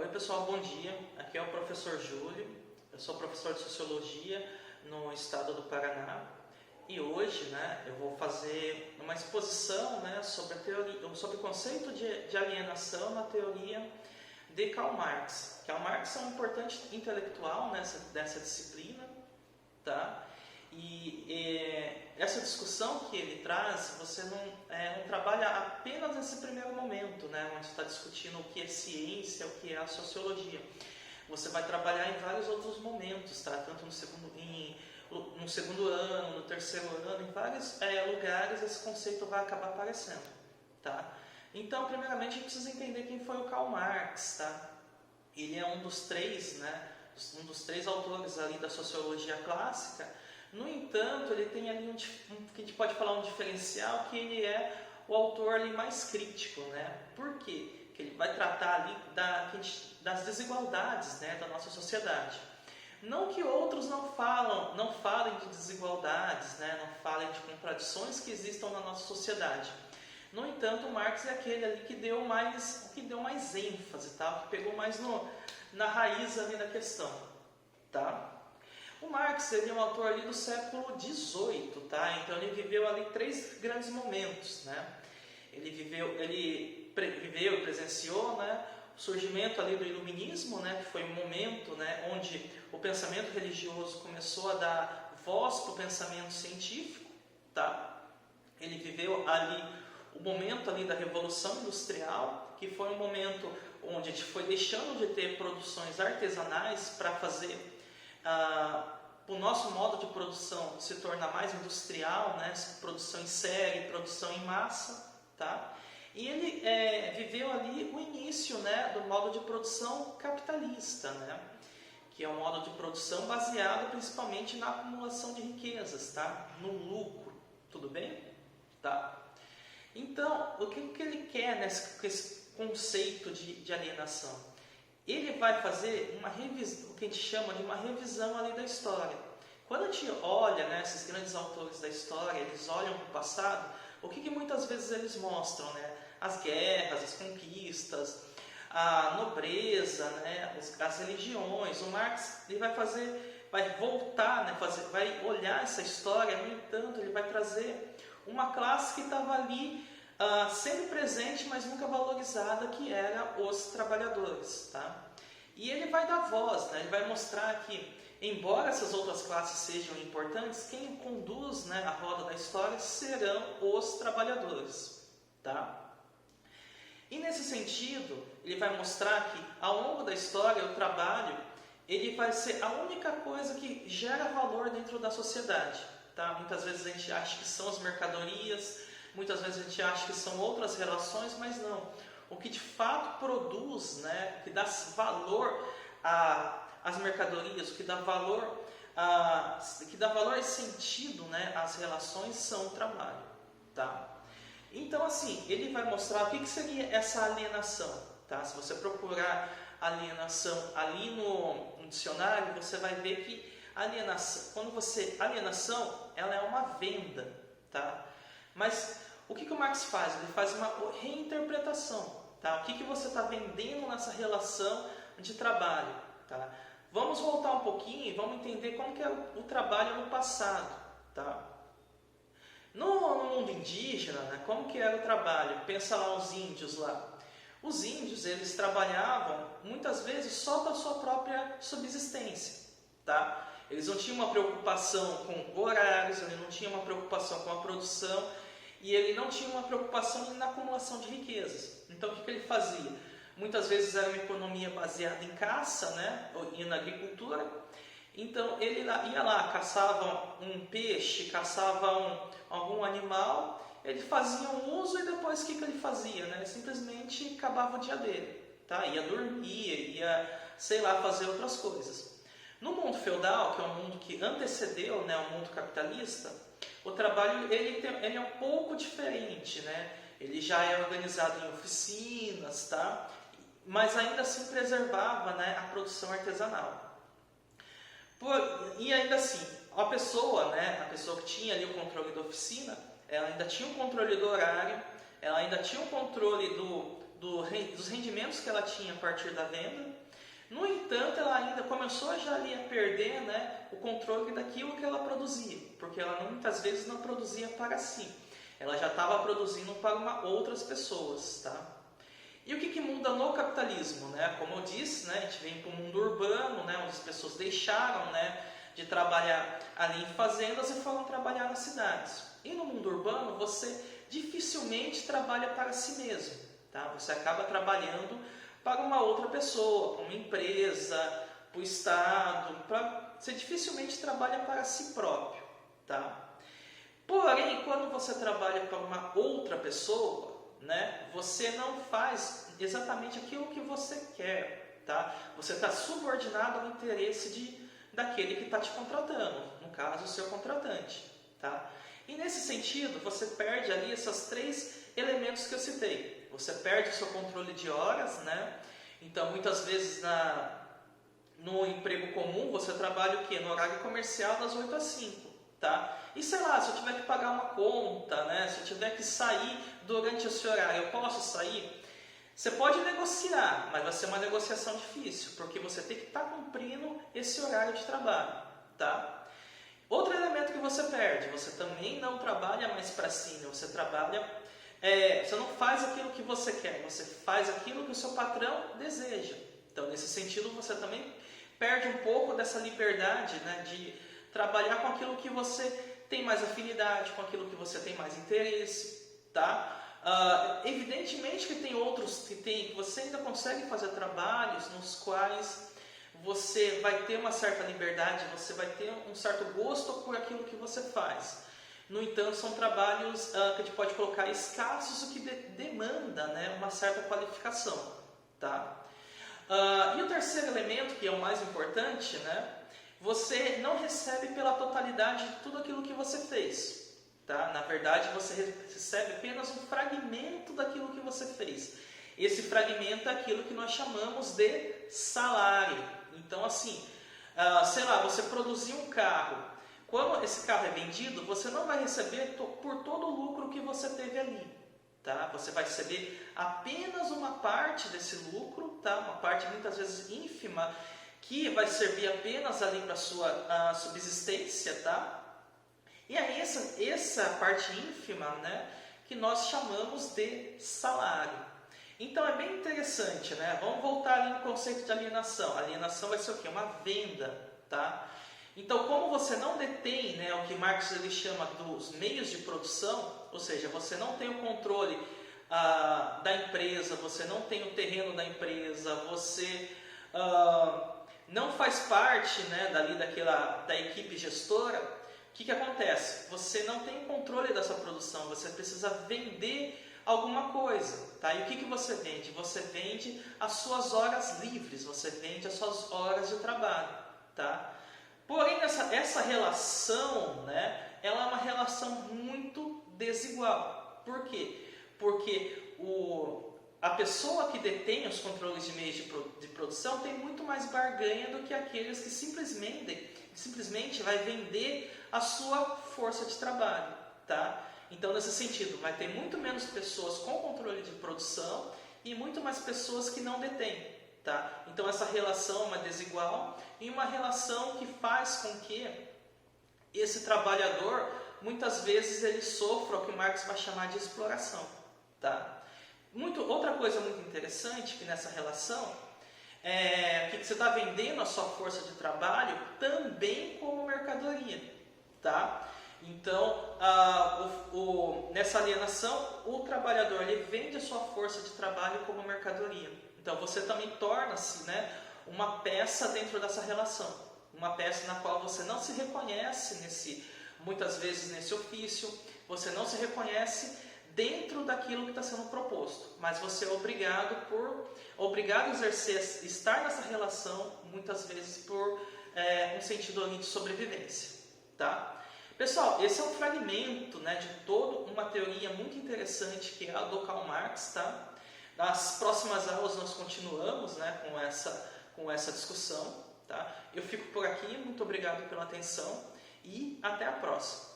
Oi pessoal, bom dia. Aqui é o professor Júlio. Eu sou professor de Sociologia no estado do Paraná. E hoje, eu vou fazer uma exposição, sobre a teoria, sobre o conceito de alienação na teoria de Karl Marx. Karl Marx é um importante intelectual dessa disciplina, tá? Essa discussão que ele traz, você não trabalha apenas nesse primeiro momento, onde você está discutindo o que é ciência, o que é a sociologia. Você vai trabalhar em vários outros momentos, tá? Tanto no segundo ano, no terceiro ano, em vários lugares esse conceito vai acabar aparecendo, tá? Então, primeiramente, a gente precisa entender quem foi o Karl Marx, tá? Ele é um dos três autores ali da sociologia clássica. No entanto, ele tem ali que a gente pode falar um diferencial, que ele é o autor ali mais crítico, Por quê? Que ele vai tratar ali das desigualdades, da nossa sociedade. Não que outros não falem de desigualdades, não falem de contradições que existam na nossa sociedade. No entanto, Marx é aquele ali que deu mais ênfase, tá? Que pegou mais na raiz ali da questão, tá? O Marx ele é um autor ali do século XVIII, tá? Então ele viveu ali três grandes momentos, Ele presenciou, o surgimento ali do Iluminismo, que foi um momento, onde o pensamento religioso começou a dar voz para o pensamento científico, tá? Ele viveu ali o momento ali da Revolução Industrial, que foi um momento onde a gente foi deixando de ter produções artesanais para fazer o nosso modo de produção se tornar mais industrial, produção em série, produção em massa, tá? E ele viveu ali o início, do modo de produção capitalista, que é um modo de produção baseado principalmente na acumulação de riquezas, tá? No lucro, tudo bem? Tá? Então, o que ele quer com esse conceito de alienação? Ele vai fazer uma revisão, o que a gente chama de uma revisão ali da história. Quando a gente olha, esses grandes autores da história, eles olham para o passado, o que muitas vezes eles mostram, As guerras, as conquistas, a nobreza, as religiões. O Marx ele vai voltar, vai olhar essa história. No entanto, ele vai trazer uma classe que estava ali sempre presente, mas nunca valorizada, que era os trabalhadores, tá? E ele vai dar voz, ele vai mostrar que, embora essas outras classes sejam importantes, quem conduz a roda da história serão os trabalhadores, tá? E nesse sentido, ele vai mostrar que ao longo da história, o trabalho ele vai ser a única coisa que gera valor dentro da sociedade, tá? Muitas vezes a gente acha que são as mercadorias, muitas vezes a gente acha que são outras relações, mas não. O que de fato produz, que dá valor às mercadorias, o que dá valor e sentido, às relações, são o trabalho, tá? Então, assim, ele vai mostrar o que seria essa alienação, tá? Se você procurar alienação ali no dicionário, você vai ver que alienação, ela é uma venda, tá? Mas o que o Marx faz? Ele faz uma reinterpretação, tá? O que você está vendendo nessa relação de trabalho, tá? Vamos voltar um pouquinho e vamos entender como que é o trabalho no passado, tá? No mundo indígena, como que era o trabalho? Pensa lá os índios lá. Os índios, eles trabalhavam muitas vezes só para a sua própria subsistência, tá? Eles não tinham uma preocupação com horários, ele não tinha uma preocupação com a produção e ele não tinha uma preocupação na acumulação de riquezas. Então, o que ele fazia? Muitas vezes era uma economia baseada em caça, e na agricultura. Então, ele ia lá, caçava um peixe, caçava algum animal, ele fazia um uso e depois o que ele fazia? Ele simplesmente acabava o dia dele, tá? Ia dormir, ia, fazer outras coisas. No mundo feudal, que é um mundo que antecedeu o mundo capitalista, o trabalho ele é um pouco diferente, Ele já é organizado em oficinas, tá? Mas ainda assim preservava, a produção artesanal. E ainda assim, a pessoa que tinha ali o controle da oficina, ela ainda tinha o controle do horário, ela ainda tinha o controle dos rendimentos que ela tinha a partir da venda, No entanto, ela ainda começou já ali a perder, né, o controle daquilo que ela produzia, porque ela muitas vezes não produzia para si, ela já estava produzindo para outras pessoas, tá? E o que muda no capitalismo, né? Como eu disse, né, a gente vem para o mundo urbano, né, onde as pessoas deixaram, né, de trabalhar ali em fazendas e foram trabalhar nas cidades. E no mundo urbano, você dificilmente trabalha para si mesmo, tá? Você acaba trabalhando para uma outra pessoa, para uma empresa, para o Estado, você dificilmente trabalha para si próprio, tá? Porém, quando você trabalha para uma outra pessoa, né, você não faz exatamente aquilo que você quer, tá? Você está subordinado ao interesse daquele que está te contratando, no caso, o seu contratante, tá? E nesse sentido, você perde ali esses 3 elementos que eu citei. Você perde o seu controle de horas, né? Então, muitas vezes no emprego comum, você trabalha o quê? No horário comercial das 8 às 5, tá? E sei lá, se eu tiver que pagar uma conta, né? Se eu tiver que sair durante esse horário, eu posso sair? Você pode negociar, mas vai ser uma negociação difícil, porque você tem que estar cumprindo esse horário de trabalho, tá? Outro elemento que você perde, você também não trabalha mais para si, né? Você trabalha, você não faz aquilo que você quer, você faz aquilo que o seu patrão deseja. Então, nesse sentido, você também perde um pouco dessa liberdade, né, de trabalhar com aquilo que você tem mais afinidade, com aquilo que você tem mais interesse, tá? Evidentemente que tem outros que você ainda consegue fazer trabalhos nos quais você vai ter uma certa liberdade, você vai ter um certo gosto por aquilo que você faz. No entanto, são trabalhos que a gente pode colocar escassos, o que demanda, né, uma certa qualificação, tá? E o terceiro elemento, que é o mais importante, né, você não recebe pela totalidade tudo aquilo que você fez, tá? Na verdade, você recebe apenas um fragmento daquilo que você fez. Esse fragmento é aquilo que nós chamamos de salário. Então, assim, sei lá, você produziu um carro. Quando esse carro é vendido, você não vai receber por todo o lucro que você teve ali, tá? Você vai receber apenas uma parte desse lucro, tá? Uma parte muitas vezes ínfima, que vai servir apenas ali para a sua subsistência, tá? E aí essa parte ínfima, né, que nós chamamos de salário. Então é bem interessante, né? Vamos voltar ali no conceito de alienação. Alienação vai ser o quê? Uma venda, tá? Então, como você não detém, né, o que Marx ele chama dos meios de produção, ou seja, você não tem o controle da empresa, você não tem o terreno da empresa, você não faz parte, né, da equipe gestora, o que acontece? Você não tem o controle dessa produção, você precisa vender alguma coisa, tá? E o que você vende? Você vende as suas horas livres, você vende as suas horas de trabalho, tá? Porém, essa relação, né, ela é uma relação muito desigual. Por quê? Porque a pessoa que detém os controles de meios de produção tem muito mais barganha do que aqueles que simplesmente vai vender a sua força de trabalho, tá? Então, nesse sentido, vai ter muito menos pessoas com controle de produção e muito mais pessoas que não detêm, tá? Então, essa relação é uma desigual e uma relação que faz com que esse trabalhador, muitas vezes, ele sofra o que Marx vai chamar de exploração, tá? Outra coisa muito interessante que nessa relação é que você está vendendo a sua força de trabalho também como mercadoria, tá? Então, nessa alienação, o trabalhador ele vende a sua força de trabalho como mercadoria. Então, você também torna-se, né, uma peça dentro dessa relação. Uma peça na qual você não se reconhece, muitas vezes, nesse ofício. Você não se reconhece dentro daquilo que está sendo proposto. Mas você é obrigado a estar nessa relação, muitas vezes, por um sentido ali de sobrevivência, tá? Pessoal, esse é um fragmento, né, de toda uma teoria muito interessante que é a do Karl Marx, tá? Nas próximas aulas nós continuamos, né, com essa discussão, tá? Eu fico por aqui, muito obrigado pela atenção e até a próxima.